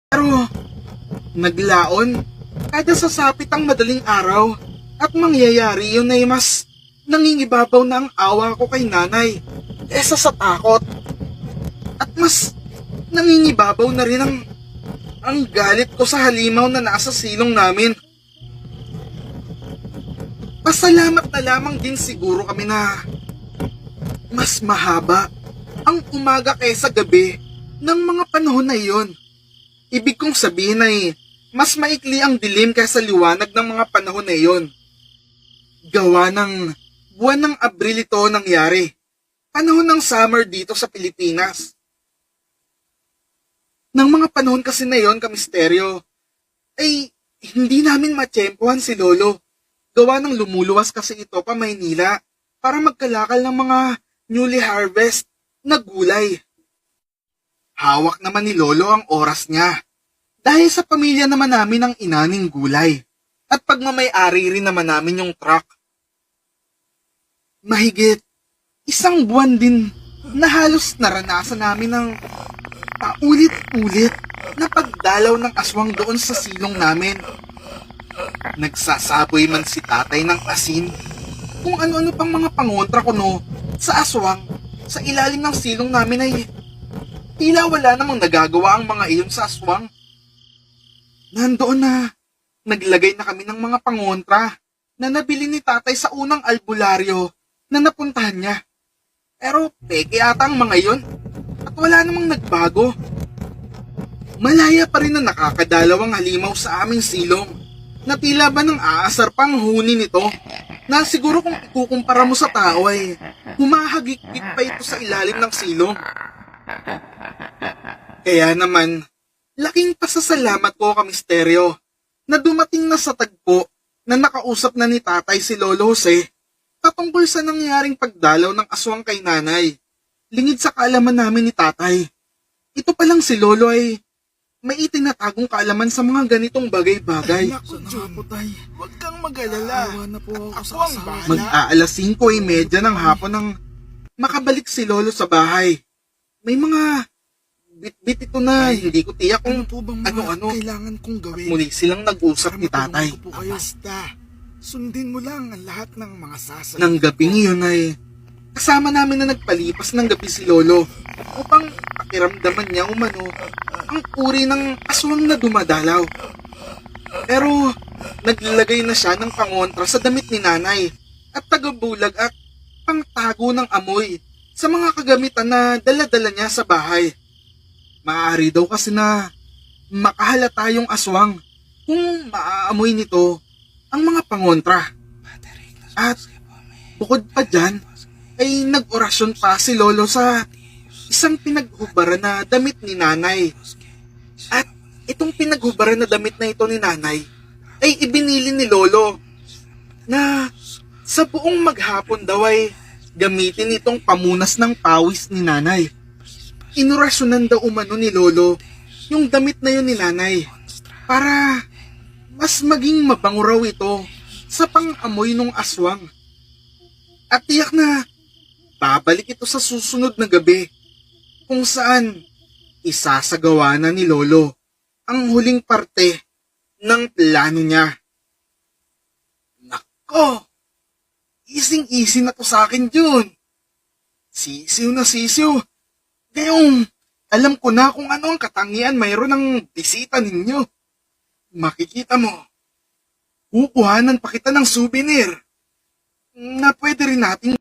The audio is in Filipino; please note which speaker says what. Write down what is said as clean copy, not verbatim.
Speaker 1: Pero naglaon, kada sasapit ang madaling araw at mangyayari yun ay mas nangingibabaw na ang awa ko kay nanay kesa sa takot. At mas nangingibabaw na rin ang galit ko sa halimaw na nasa silong namin. Pasalamat na lamang din siguro kami na mas mahaba ang umaga kaysa gabi ng mga panahon na iyon. Ibig kong sabihin ay mas maikli ang dilim kaysa liwanag ng mga panahon na iyon. Gawa ng buwan ng Abril ito nangyari. Panahon ng summer dito sa Pilipinas. Nang mga panahon kasi na iyon, kamisteryo, ay hindi namin matsyempohan si Lolo. Gawa ng lumuluwas kasi ito pa Maynila para magkalakal ng mga newly harvest na gulay. Hawak naman ni Lolo ang oras niya. Dahil sa pamilya naman namin ang inaning gulay. At pagmamay-ari rin naman namin yung truck. Mahigit isang buwan din na halos naranasan namin ng paulit-ulit na pagdalaw ng aswang doon sa silong namin. Nagsasaboy man si tatay ng asin kung ano-ano pang mga pangontra ko sa aswang sa ilalim ng silong namin ay tila wala namang nagagawa ang mga iyon sa aswang. Nandoon na naglagay na kami ng mga pangontra na nabili ni tatay sa unang albularyo na napuntahan niya. Pero peke ata ang mga iyon at wala namang nagbago. Malaya pa rin na nakakadalaw ang halimaw sa aming silong na tila ba nang aasar pang huni nito na siguro kung ikukumpara mo sa tao ay humahagik-gik pa ito sa ilalim ng silong. Kaya naman, laking pasasalamat ko kamisteryo na dumating na sa tagpo na nakausap na ni tatay si Lolo Jose patungkol sa nangyaring pagdalaw ng aswang kay nanay. Lingid sa kaalaman namin ni tatay. Ito palang si Lolo ay may itinatagong kaalaman sa mga ganitong bagay-bagay.
Speaker 2: Naku, Juputay, huwag kang mag-alala. Ako ang bahala.
Speaker 1: Mag-aalas 5:30 ng hapon nang makabalik si Lolo sa bahay. May mga bit-bit ito na hindi ko tiyak kung
Speaker 2: Ano po bang mga
Speaker 1: ano-ano.
Speaker 2: kailangan kong gawin?
Speaker 1: Muli silang nag-usap ni tatay.
Speaker 2: Ko po kayo. Basta, sundin mo lang ang lahat ng mga sasagot.
Speaker 1: Nang gabing iyon ay kasama namin na nagpalipas ng gabi si Lolo upang pakiramdaman niya umano ang uri ng aswang na dumadalaw. Pero naglagay na siya ng pangontra sa damit ni nanay at tagabulag at pangtago ng amoy sa mga kagamitan na dala-dala niya sa bahay. Maaari daw kasi na makahalata yung aswang kung maaamoy nito ang mga pangontra. At bukod pa dyan, ay nag-orasyon pa si Lolo sa isang pinaghubaran na damit ni nanay. At itong pinaghubaran na damit na ito ni nanay ay ibinili ni Lolo na sa buong maghapon daw ay gamitin itong pamunas ng pawis ni nanay. Inorasyonan daw umano ni Lolo yung damit na yun ni nanay para mas maging mabango raw ito sa pang-amoy ng aswang. At tiyak na babalik ito sa susunod na gabi kung saan isasagawa na ni Lolo ang huling parte ng plano niya. Nako! Ising-isi na to sa akin, Jun. Sisiw na sisiw. Gayong alam ko na kung ano ang katangian mayroon ng bisita ninyo. Makikita mo, kukuhanan pa kita ng souvenir na pwede rin nating